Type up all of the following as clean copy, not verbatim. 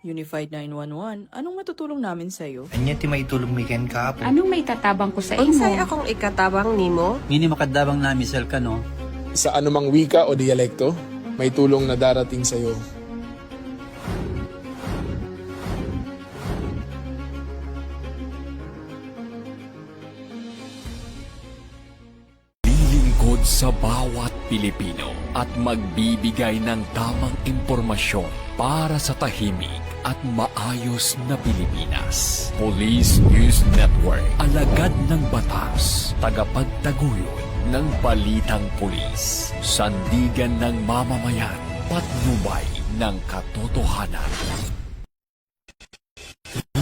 Unified 911, anong matutulong namin sa'yo? Anya ti maitulong mi ken kapo. Anong may tatabang ko sa Unsay imo? akong ikatabang nimo? Ngini makadabang na misal ka no. Sa anumang wika o dialekto, may tulong na darating sa iyo. Lilingkod sa bawat Pilipino at magbibigay ng tamang impormasyon para sa tahimik at maayos na Pilipinas. Police News Network, alagad ng batas, tagapagtaguyod ng balitang pulis, sandigan ng mamamayan, patnubay ng katotohanan.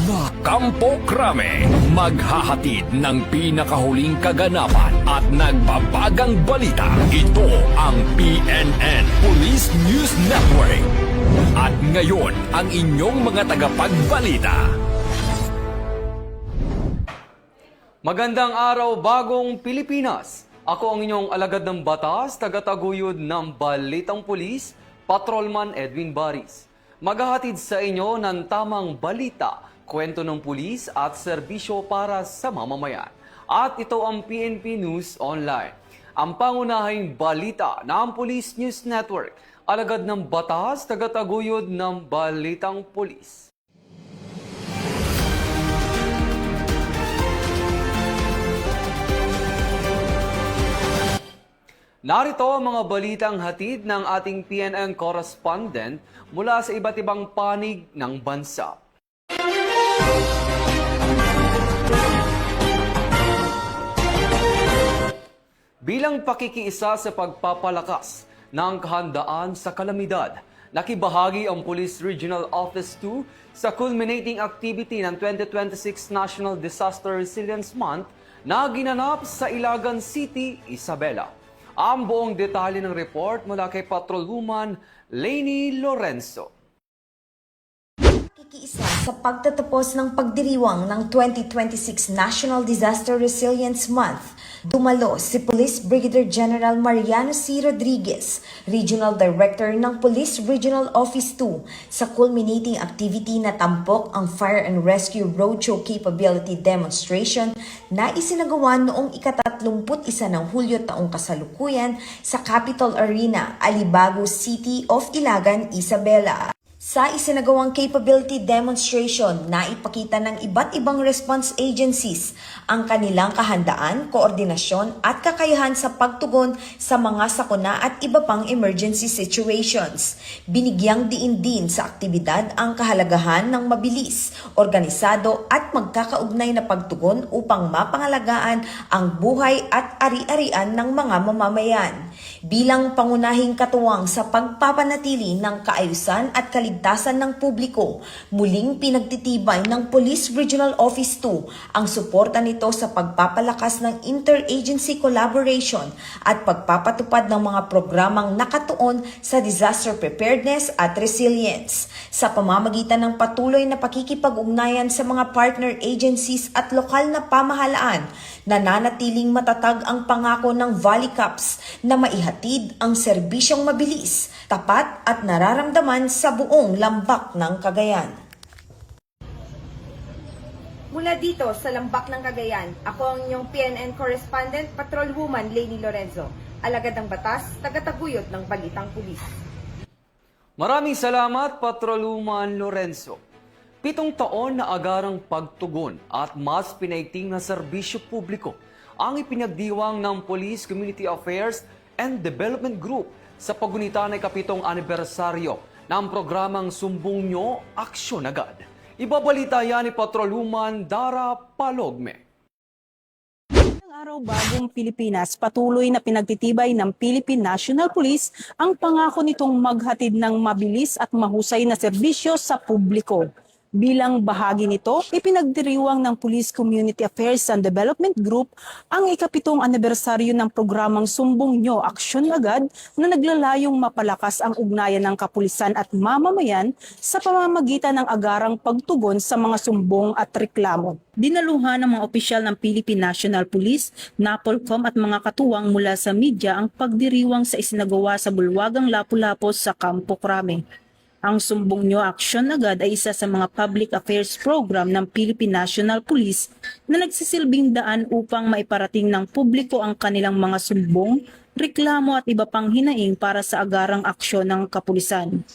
La Campo Crame, maghahatid ng pinakahuling kaganapan at nagbabagang balita. Ito ang PNN Police News Network. At ngayon, ang inyong mga tagapagbalita. Magandang araw, bagong Pilipinas. Ako ang inyong alagad ng batas, tagataguyod ng Balitang Pulis, Patrolman Edwin Baris. Maghahatid sa inyo ng tamang balita, kwento ng pulis at serbisyo para sa mamamayan. At ito ang PNP News Online. Ang pangunahing balita ng Police News Network, alagad ng batas, tagataguyod ng Balitang Pulis. Narito ang mga balitang hatid ng ating PNN correspondent mula sa iba't ibang panig ng bansa. Bilang pakikiisa sa pagpapalakas ng kahandaan sa kalamidad, nakibahagi ang Police Regional Office 2 sa culminating activity ng 2026 National Disaster Resilience Month na ginanap sa Ilagan City, Isabela. Ang buong detalye ng report mula kay Patrolwoman Lainey Lorenzo. Kikiisa sa pagtatapos ng pagdiriwang ng 2026 National Disaster Resilience Month, dumalo si Police Brigadier General Mariano C. Rodriguez, Regional Director ng Police Regional Office 2, sa culminating activity na tampok ang Fire and Rescue Roadshow Capability Demonstration na isinagawa noong ika-31 ng Hulyo taong kasalukuyan sa Capitol Arena, Alibago City of Ilagan, Isabela. Sa isinagawang capability demonstration, naipakita ng iba't ibang response agencies ang kanilang kahandaan, koordinasyon at kakayahan sa pagtugon sa mga sakuna at iba pang emergency situations. Binigyang diin din sa aktibidad ang kahalagahan ng mabilis, organisado at magkakaugnay na pagtugon upang mapangalagaan ang buhay at ari-arian ng mga mamamayan. Bilang pangunahing katuwang sa pagpapanatili ng kaayusan at kaligtasan ng publiko, muling pinagtitibay ng Police Regional Office 2 ang suporta nito sa pagpapalakas ng interagency collaboration at pagpapatupad ng mga programang nakatuon sa disaster preparedness at resilience. Sa pamamagitan ng patuloy na pakikipag-ugnayan sa mga partner agencies at lokal na pamahalaan, nananatiling matatag ang pangako ng Valley Cups na maihatid ang serbisyong mabilis, tapat at nararamdaman sa buong lambak ng Cagayan. Mula dito sa lambak ng Cagayan, ako ang inyong PNN correspondent, Patrolwoman Lainey Lorenzo, alagad ng batas, tagataguyod ng Balitang Pulis. Maraming salamat, Patrolwoman Lorenzo. 7 taon na agarang pagtugon at mas pinaigting na serbisyo publiko ang ipinagdiwang ng Police Community Affairs and Development Group sa pagunita ng 7th anibersaryo ng programang Sumbong Nyo, Aksyon Agad. Ibabalita yan ni Patrolwoman Dara Palogme. Araw bagong Pilipinas, patuloy na pinagtitibay ng Philippine National Police ang pangako nitong maghatid ng mabilis at mahusay na serbisyo sa publiko. Bilang bahagi nito, ipinagdiriwang ng Police Community Affairs and Development Group ang ika-7th anibersaryo ng programang Sumbong Nyo, Aksyon Agad na naglalayong mapalakas ang ugnayan ng kapulisan at mamamayan sa pamamagitan ng agarang pagtugon sa mga sumbong at reklamo. Dinaluhan ng mga opisyal ng Philippine National Police, NAPOLCOM at mga katuwang mula sa media ang pagdiriwang sa isinagawa sa Bulwagang Lapu-Lapu sa Campo Crame. Ang Sumbong Nyo Aksyon Agad ay isa sa mga public affairs program ng Philippine National Police na nagsisilbing daan upang maiparating ng publiko ang kanilang mga sumbong, reklamo at iba pang hinaing para sa agarang aksyon ng kapulisan.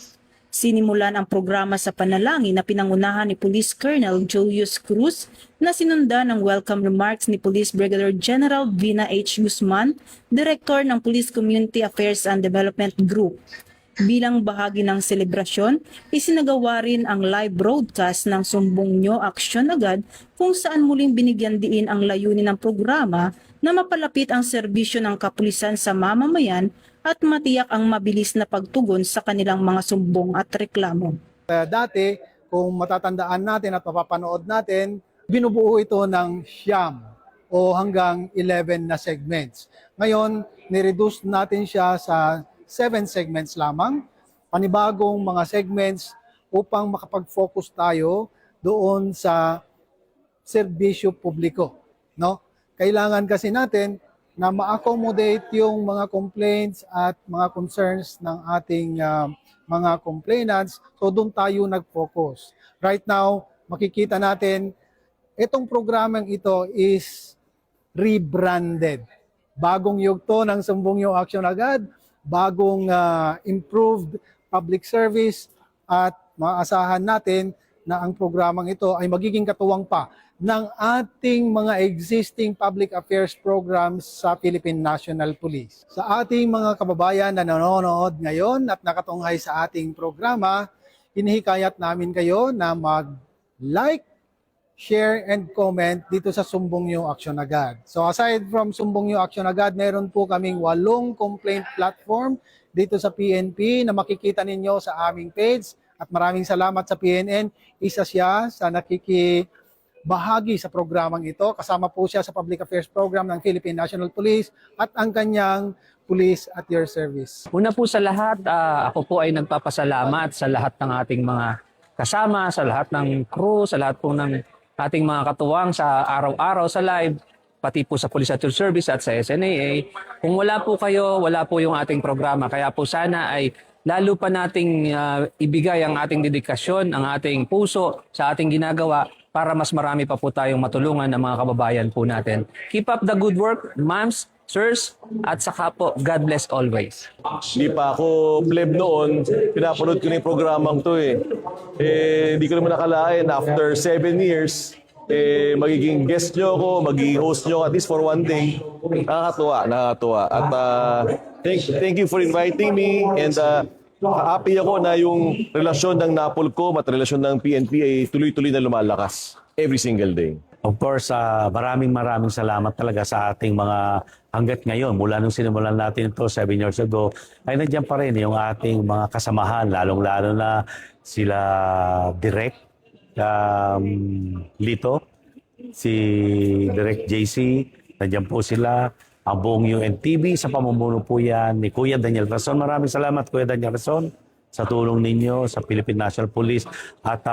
Sinimulan ang programa sa panalangin na pinangunahan ni Police Colonel Julius Cruz na sinundan ng welcome remarks ni Police Brigadier General Vina H. Guzman, Director ng Police Community Affairs and Development Group. Bilang bahagi ng selebrasyon, isinagawa rin ang live broadcast ng Sumbong Nyo Aksyon Agad kung saan muling binigyan diin ang layunin ng programa na mapalapit ang serbisyo ng kapulisan sa mamamayan at matiyak ang mabilis na pagtugon sa kanilang mga sumbong at reklamo. Dati, kung matatandaan natin at mapapanood natin, binubuo ito ng siyam o hanggang 11 na segments. Ngayon, nireduce natin siya sa 7 segments lamang, panibagong mga segments upang makapag-focus tayo doon sa serbisyo publiko. No? Kailangan kasi natin na ma-accommodate yung mga complaints at mga concerns ng ating mga complainants. So doon tayo nag-focus. Right now, makikita natin, itong programang ito is rebranded. Bagong yugto ng Sumbong Nyo Aksyon Agad, bagong improved public service at maasahan natin na ang programang ito ay magiging katuwang pa ng ating mga existing public affairs programs sa Philippine National Police. Sa ating mga kababayan na nanonood ngayon at nakatunghay sa ating programa, hinihikayat namin kayo na mag-like, share, and comment dito sa Sumbong Nyo Aksyon Agad. So aside from Sumbong Nyo Aksyon Agad, meron po kaming 8 complaint platform dito sa PNP na makikita ninyo sa aming page. At maraming salamat sa PNN. Isa siya sa nakikibahagi sa programang ito. Kasama po siya sa Public Affairs Program ng Philippine National Police at ang kanyang Police at Your Service. Una po sa lahat, ako po ay nagpapasalamat sa lahat ng ating mga kasama, sa lahat ng crew, sa lahat po ng ating mga katuwang sa araw-araw sa live, pati po sa Police at Your Service at sa SNAA. Kung wala po kayo, wala po yung ating programa. Kaya po sana ay lalo pa nating ibigay ang ating dedikasyon, ang ating puso sa ating ginagawa para mas marami pa po tayong matulungan ng mga kababayan po natin. Keep up the good work, ma'ams, sirs, at saka po, God bless always. Hindi pa ako pleb noon, pinapanood ko na yung programang to eh. Hindi ko naman nakalain, after 7 years, magiging guest nyo ako, magiging host nyo at least for one day. Nakakatuwa. At thank you for inviting me and happy ako na yung relasyon ng NAPOLCOM at relasyon ng PNP ay tuloy-tuloy na lumalakas every single day. Of course, maraming salamat talaga sa ating mga hanggat ngayon. Mula nung sinimulan natin ito 7 years ago, ay nandiyan pa rin yung ating mga kasamahan, lalong-lalo na sila Direk Lito, si Direk JC, nandiyan po sila, ang buong UNTV, sa pamumuno po yan ni Kuya Daniel Rason. Maraming salamat, Kuya Daniel Rason, sa tulong ninyo sa Philippine National Police at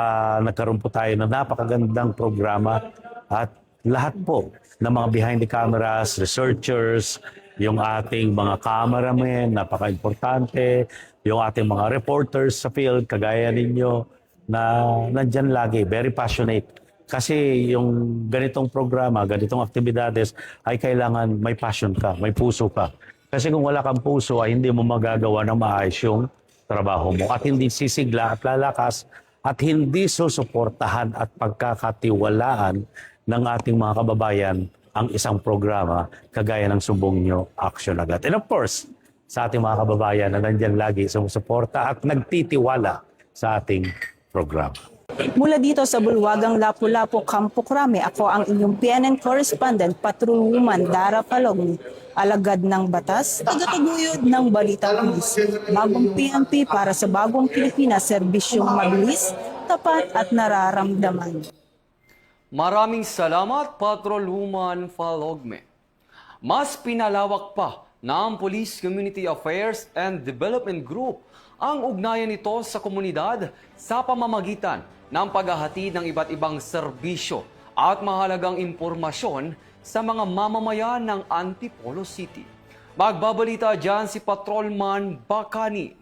nagkaroon po tayo ng napakagandang programa at lahat po ng mga behind the cameras, researchers, yung ating mga cameramen, napaka-importante, yung ating mga reporters sa field, kagaya ninyo, na nandyan lagi, very passionate. Kasi yung ganitong programa, ganitong aktibidades, ay kailangan may passion ka, may puso ka. Kasi kung wala kang puso, ay hindi mo magagawa ng maayos yung trabaho mo at hindi sisigla at lalakas at hindi susuportahan at pagkakatiwalaan ng ating mga kababayan ang isang programa kagaya ng Sumbong Nyo Aksyon Agad. And of course, sa ating mga kababayan na nandyan lagi sumusuporta at nagtitiwala sa ating programa. Mula dito sa Bulwagang Lapu-Lapu, Campo Crame, ako ang inyong PNN correspondent, Patrolwoman Dara Palogni, alagad ng batas, tagataguyod ng balita pulis. Bagong PNP para sa bagong Pilipinas, serbisyong mabilis, tapat at nararamdaman. Maraming salamat, Patrolwoman Falogme. Mas pinalawak pa ng Police Community Affairs and Development Group ang ugnayan nito sa komunidad sa pamamagitan ng paghahatid ng iba't ibang serbisyo at mahalagang impormasyon sa mga mamamayan ng Antipolo City. Magbabalita dyan si Patrolman Bacani.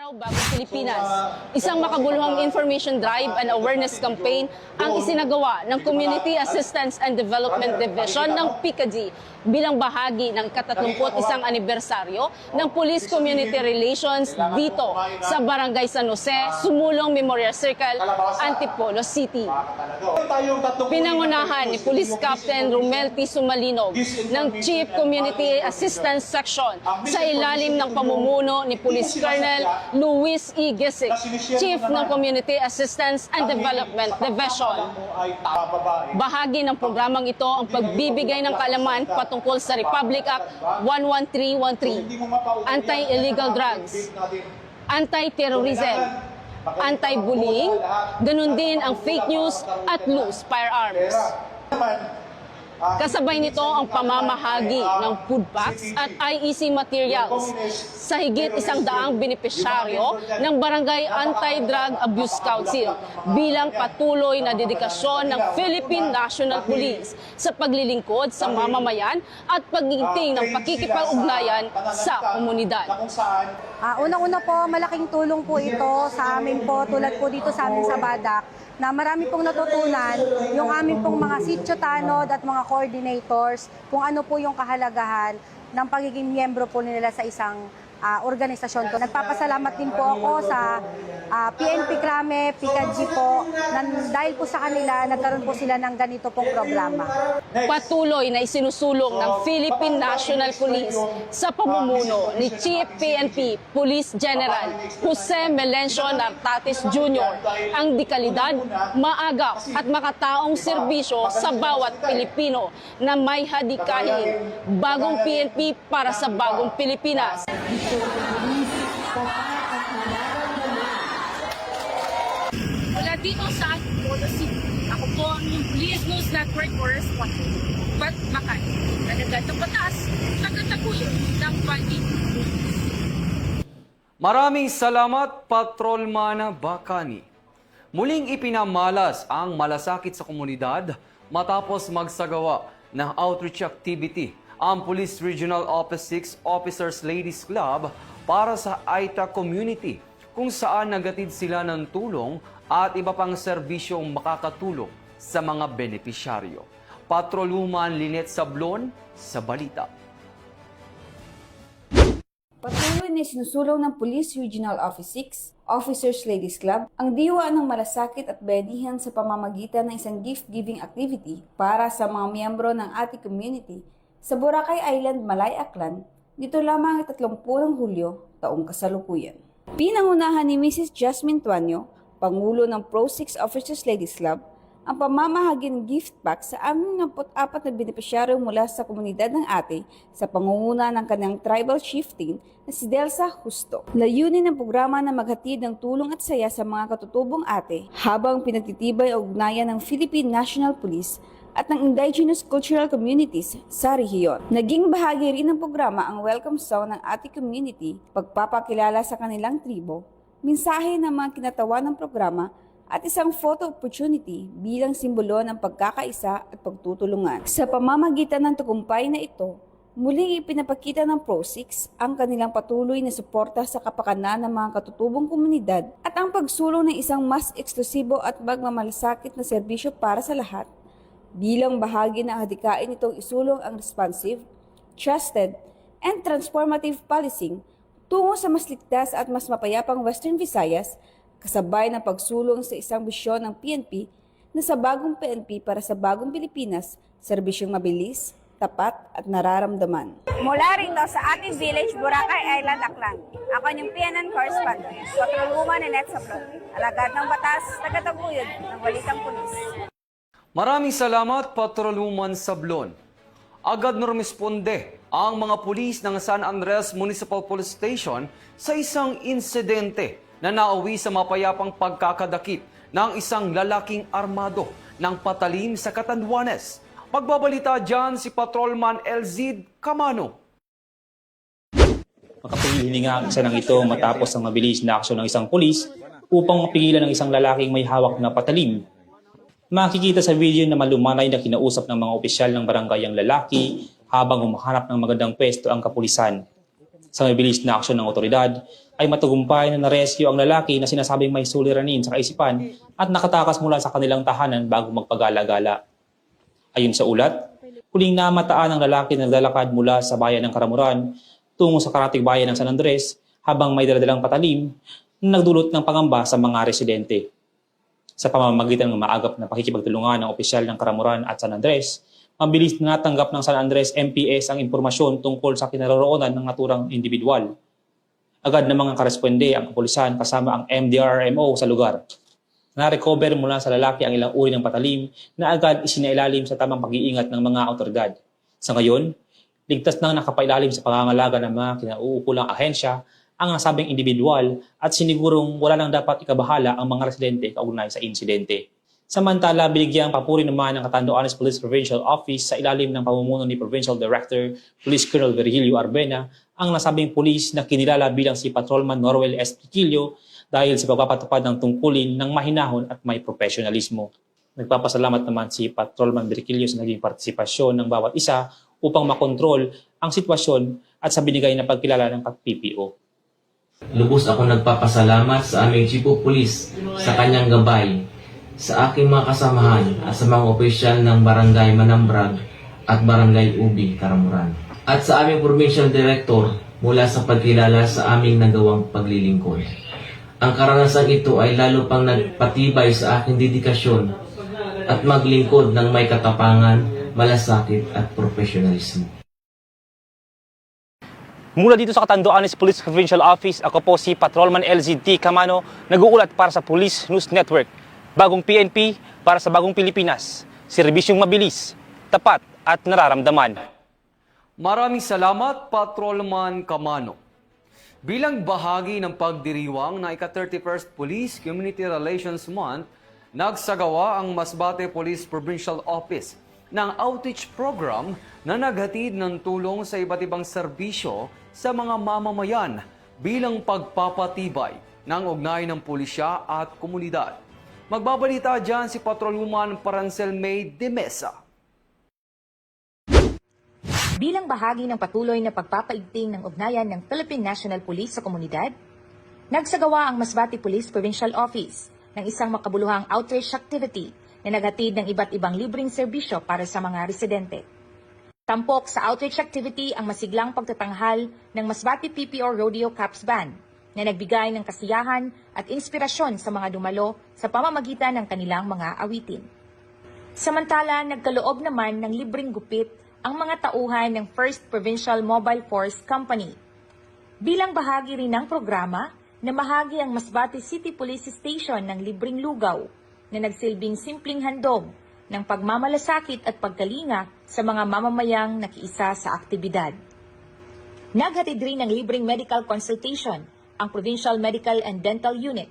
Araw Araw Bagong Pilipinas, isang makabuluhang information drive and awareness campaign ang isinagawa ng Community Assistance and Development Division ng PICAD bilang bahagi ng ika-31 anibersaryo ng Police Community Relations dito sa Barangay San Jose, Sumulong Memorial Circle, Antipolo City. Pinangunahan ni Police Captain Romel T. Sumalinog ng Chief Community Assistance Section sa ilalim ng pamumuno ni Police Colonel Luis E. Gisik, Chief ng Community Assistance and Development Division. Bahagi ng programang ito ang pagbibigay ng kaalaman patungkol sa Republic Act 11313, anti-illegal drugs, anti-terrorism, anti-bullying, ganun din ang fake news at loose firearms. Kasabay nito ang pamamahagi ng food packs at IEC materials sa higit 100 benepisyaryo ng Barangay Anti-Drug Abuse Council bilang patuloy na dedikasyon ng Philippine National Police sa paglilingkod sa mamamayan at pagiging ng pakikipag-ugnayan sa komunidad. Unang-una po, malaking tulong po ito sa amin po, tulad po dito sa amin sa Badak, na marami pong natutunan yung amin pong mga sityo tanod at mga coordinators kung ano po yung kahalagahan ng pagiging miyembro po nila sa isang organisasyon ko. Nagpapasalamat din po ako sa PNP Krame, PICAD po, dahil po sa kanila, nagkaroon po sila ng ganito pong programa. Patuloy na isinusulong ng Philippine National Police sa pamumuno ni Chief PNP Police General Jose Melencio Nartates Jr. ang dekalidad, maagap at makataong serbisyo sa bawat Pilipino na may hadikahin. Bagong PNP para sa bagong Pilipinas. Mula dito sa Antipolo City, ako po ang Police News Network correspondent, Bat Makan, nalagad ng batas, tagataguyod ng balik. Maraming salamat, Patrolman Bacani. Muling ipinamalas ang malasakit sa komunidad matapos magsagawa ng outreach activity ang Police Regional Office 6 Officers Ladies Club para sa Aita community, kung saan nagatid sila ng tulong at iba pang serbisyong makakatulong sa mga benepisyaryo. Patrolwoman Lynette Sablon sa balita. Patuloy na sinusulong ng Police Regional Office 6 Officers Ladies Club ang diwa ng malasakit at bayanihan sa pamamagitan ng isang gift-giving activity para sa mga miyembro ng ating community sa Boracay Island, Malay, Aklan, dito lamang 30 Hulyo, taong kasalukuyan. Pinangunahan ni Mrs. Jasmine Tuanyo, Pangulo ng Pro 6 Officers Ladies Club, ang pamamahagi ng gift pack sa 64 na benepisyaryo mula sa komunidad ng Ate sa pangunguna ng kanyang tribal chieftain na si Delsa Justo. Layunin ng programa na maghatid ng tulong at saya sa mga katutubong Ate habang pinagtitibay ang ugnayan ng Philippine National Police at ng indigenous cultural communities sa rehiyon. Naging bahagi rin ng programa ang welcome song ng Ate community, pagpapakilala sa kanilang tribo, mensahe ng mga kinatawa ng programa at isang photo opportunity bilang simbolo ng pagkakaisa at pagtutulungan. Sa pamamagitan ng tagumpay na ito, muling ipinapakita ng Pro-6 ang kanilang patuloy na suporta sa kapakanan ng mga katutubong komunidad at ang pagsulong ng isang mas eksklusibo at magmamalasakit na serbisyo para sa lahat. Bilang bahagi ng hadikain nitong isulong ang responsive, trusted, and transformative policing tungo sa mas ligtas at mas mapayapang Western Visayas, kasabay ng pagsulong sa isang bisyon ng PNP na sa bagong PNP para sa bagong Pilipinas, serbisyong mabilis, tapat at nararamdaman. Mula rito sa ating village, Boracay Island, Aklan, ako yung PNN correspondent, Patrolwoman Lynette Sablon, alagad ng batas, tagataguyod ng balitang pulis. Maraming salamat, Patrolwoman Sablon. Agad na rumisponde ang mga pulis ng San Andres Municipal Police Station sa isang insidente na nauwi sa mapayapang pagkakadakip ng isang lalaking armado ng patalim sa Catanduanes. Magbabalita dyan si Patrolman Elzid Camano. Makapahihininga ang isa ng ito matapos ang mabilis na aksyon ng isang pulis upang mapigilan ng isang lalaking may hawak na patalim. Makikita sa video na malumanay na kinausap ng mga opisyal ng barangay ang lalaki habang humahanap ng magandang pwesto ang kapulisan. Sa mabilis na aksyon ng otoridad ay matagumpay na narescue ang lalaki na sinasabing may suliranin sa kaisipan at nakatakas mula sa kanilang tahanan bago magpagala-gala. Ayon sa ulat, huling namataan ang lalaki na naglalakad mula sa bayan ng Karamuran tungo sa karatig bayan ng San Andres habang may daladalang patalim na nagdulot ng pangamba sa mga residente. Sa pamamagitan ng maagap na pakikipagtulungan ng opisyal ng Karamuran at San Andres, mabilis na natanggap ng San Andres MPS ang impormasyon tungkol sa kinaroroonan ng naturang individual. Agad na mga karesponde ang kapulisan kasama ang MDRMO sa lugar. Na-recover mula sa lalaki ang ilang uri ng patalim na agad isinailalim sa tamang pag-iingat ng mga awtoridad. Sa ngayon, ligtas nang nakapailalim sa pangangalaga ng mga kinauukulang ahensya ang nasabing individual at sinigurong wala nang dapat ikabahala ang mga residente kaugnay sa insidente. Samantala, binigyang papuri naman ng Catanduanes Police Provincial Office sa ilalim ng pamumuno ni Provincial Director Police Colonel Virgilio Arbena ang nasabing pulis na kinilala bilang si Patrolman Norwel S. Piquillo dahil sa pagpapatupad ng tungkulin ng mahinahon at may profesionalismo. Nagpapasalamat naman si Patrolman Virgilio sa naging partisipasyon ng bawat isa upang makontrol ang sitwasyon at sa binigay na pagkilala ng PPO. Lubos ako nagpapasalamat sa aming Chief of Police sa kanyang gabay, sa aking mga kasamahan at sa mga opisyal ng Barangay Manambrag at Barangay Ubi, Karamuran. At sa aming Provincial Director mula sa pagkilala sa aming nagawang paglilingkod. Ang karanasang ito ay lalo pang nagpatibay sa aking dedikasyon at maglingkod ng may katapangan, malasakit at profesionalismo. Mula dito sa Catanduanes Police Provincial Office, ako po si Patrolman LZT Camano, nag-uulat para sa Police News Network. Bagong PNP para sa bagong Pilipinas. Serbisyong mabilis, tapat at nararamdaman. Maraming salamat, Patrolman Camano. Bilang bahagi ng pagdiriwang ng ika-31st Police Community Relations Month, nagsagawa ang Masbate Police Provincial Office ng outreach program na naghatid ng tulong sa iba't ibang serbisyo sa mga mamamayan bilang pagpapatibay ng ugnay ng pulisya at komunidad. Magbabalita dyan si Patrolwoman Parancel May de Mesa. Bilang bahagi ng patuloy na pagpapaigting ng ugnayan ng Philippine National Police sa komunidad, nagsagawa ang Masbate Police Provincial Office ng isang makabuluhang outreach activity na naghatid ng iba't ibang libreng serbisyo para sa mga residente. Tampok sa outreach activity ang masiglang pagtatanghal ng Masbate PPO Rodeo Caps Band na nagbigay ng kasiyahan at inspirasyon sa mga dumalo sa pamamagitan ng kanilang mga awitin. Samantala, nagkaloob naman ng libreng gupit ang mga tauhan ng First Provincial Mobile Force Company. Bilang bahagi rin ng programa, namahagi ang Masbate City Police Station ng libreng lugaw na nagsilbing simpleng handog ng pagmamalasakit at pagkalinga sa mga mamamayang nakiisa sa aktibidad. Naghatid rin ng libreng medical consultation ang Provincial Medical and Dental Unit,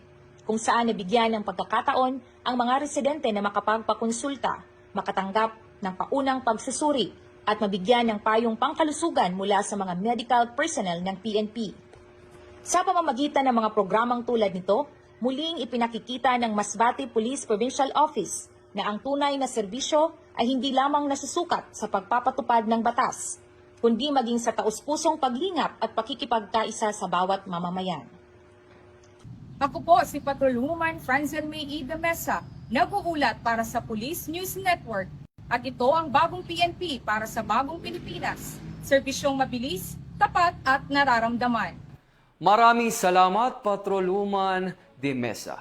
kung saan nabigyan ng pagkakataon ang mga residente na makapagpakonsulta, makatanggap ng paunang pagsusuri at mabigyan ng payong pangkalusugan mula sa mga medical personnel ng PNP. Sa pamamagitan ng mga programang tulad nito, muling ipinakikita ng Masbate Police Provincial Office na ang tunay na serbisyo ay hindi lamang nasusukat sa pagpapatupad ng batas, kundi maging sa taus-pusong paglingap at pakikipagkaisa sa bawat mamamayan. Ako po si Patrolwoman Francel May de Mesa, nag-uulat para sa Police News Network. At ito ang bagong PNP para sa bagong Pilipinas. Serbisyong mabilis, tapat at nararamdaman. Maraming salamat, Patrolwoman de Mesa.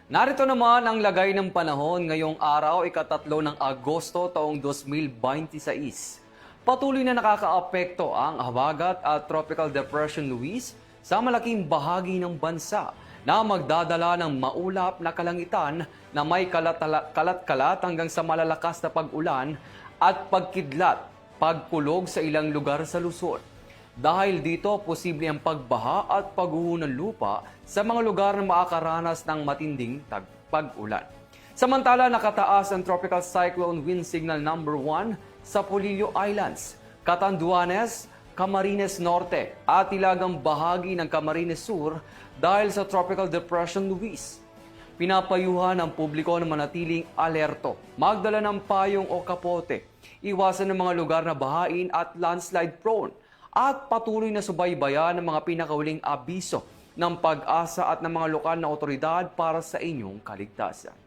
Narito naman ang lagay ng panahon ngayong araw, ika-3 ng Agosto taong 2026. Patuloy na nakakaapekto ang habagat at Tropical Depression Luis sa malaking bahagi ng bansa na magdadala ng maulap na kalangitan na may kalat-kalat hanggang sa malalakas na pag-ulan at pagkidlat, pagkulog sa ilang lugar sa Luzon. Dahil dito, posible ang pagbaha at pagguho ng lupa sa mga lugar na makakaranas ng matinding pag-ulan. Samantala, nakataas ang Tropical Cyclone Wind Signal number 1 sa Polillo Islands, Catanduanes, Camarines Norte at ilagang bahagi ng Camarines Sur dahil sa Tropical Depression Luis. Pinapayuhan ang publiko na manatiling alerto, magdala ng payong o kapote, iwasan ng mga lugar na bahain at landslide prone, at patuloy na subaybayan ng mga pinakahuling abiso ng pag-asa at ng mga lokal na otoridad para sa inyong kaligtasan.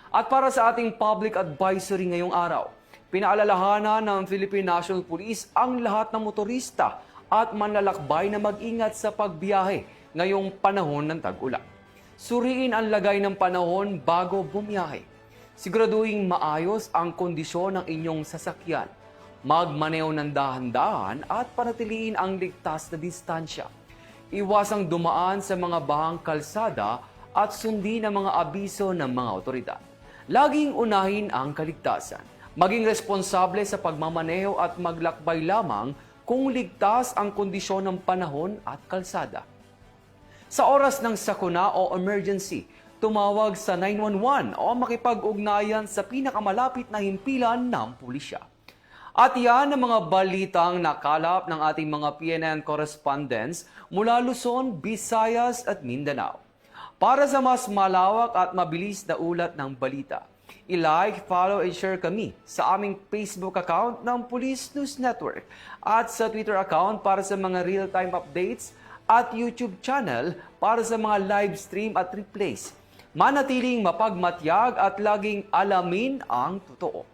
At para sa ating public advisory ngayong araw, pinaalalahanan ng Philippine National Police ang lahat ng motorista at manlalakbay na mag-ingat sa pagbiyahe ngayong panahon ng tag-ulan. Suriin ang lagay ng panahon bago bumiyahe. Siguraduhin maayos ang kondisyon ng inyong sasakyan. Magmaneho ng dahan-dahan at panatiliin ang ligtas na distansya. Iwasang dumaan sa mga bahang kalsada at sundin ang mga abiso ng mga otoridad. Laging unahin ang kaligtasan. Maging responsable sa pagmamaneho at maglakbay lamang kung ligtas ang kondisyon ng panahon at kalsada. Sa oras ng sakuna o emergency, tumawag sa 911 o makipag-ugnayan sa pinakamalapit na himpilan ng pulisya. At yan ang mga balitang nakalap ng ating mga PNN correspondents mula Luzon, Visayas at Mindanao. Para sa mas malawak at mabilis na ulat ng balita, i-like, follow and share kami sa aming Facebook account ng Police News Network at sa Twitter account para sa mga real-time updates at YouTube channel para sa mga live stream at replays. Manatiling mapagmatyag at laging alamin ang totoo.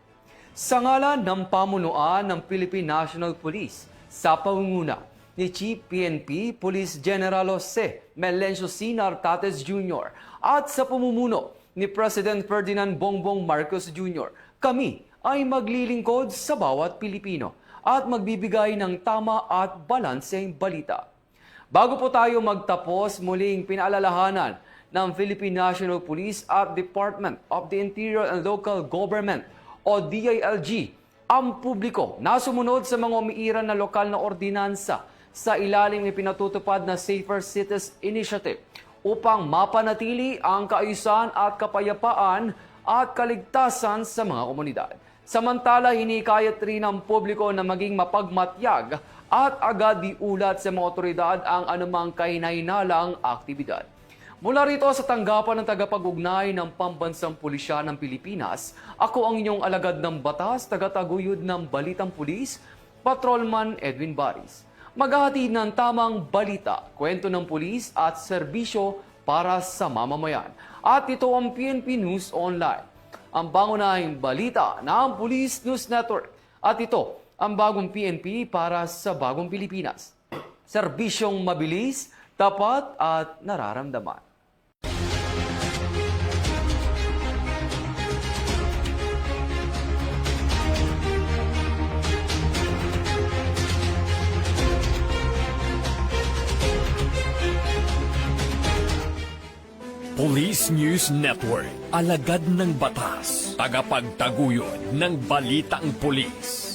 Sa ngalan ng pamunuan ng Philippine National Police, sa pangunguna ni Chief PNP Police General Jose Melencio C. Nartates Jr. at sa pamumuno ni President Ferdinand Bongbong Marcos Jr., kami ay maglilingkod sa bawat Pilipino at magbibigay ng tama at balanseng balita. Bago po tayo magtapos, muling pinaalalahanan ng Philippine National Police at Department of the Interior and Local Government o DILG ang publiko na sumunod sa mga umiiral na lokal na ordinansa sa ilalim ng pinatutupad na Safer Cities Initiative upang mapanatili ang kaayusan at kapayapaan at kaligtasan sa mga komunidad. Samantala, hinikayat rin ng publiko na maging mapagmatyag at agad diulat sa mga otoridad ang anumang kahinahinalang aktibidad. Mula rito sa tanggapan ng tagapag-ugnay ng Pambansang Pulisya ng Pilipinas, ako ang inyong alagad ng batas, tagataguyod ng Balitang Pulis, Patrolman Edwin Baris. Maghahatid ng tamang balita, kwento ng pulis at serbisyo para sa mamamayan. At ito ang PNP News Online, ang pangunahing balita ng Police News Network. At ito ang bagong PNP para sa bagong Pilipinas. Serbisyong mabilis, tapat at nararamdaman. Police News Network, alagad ng batas, tagapagtaguyod ng balitang pulis.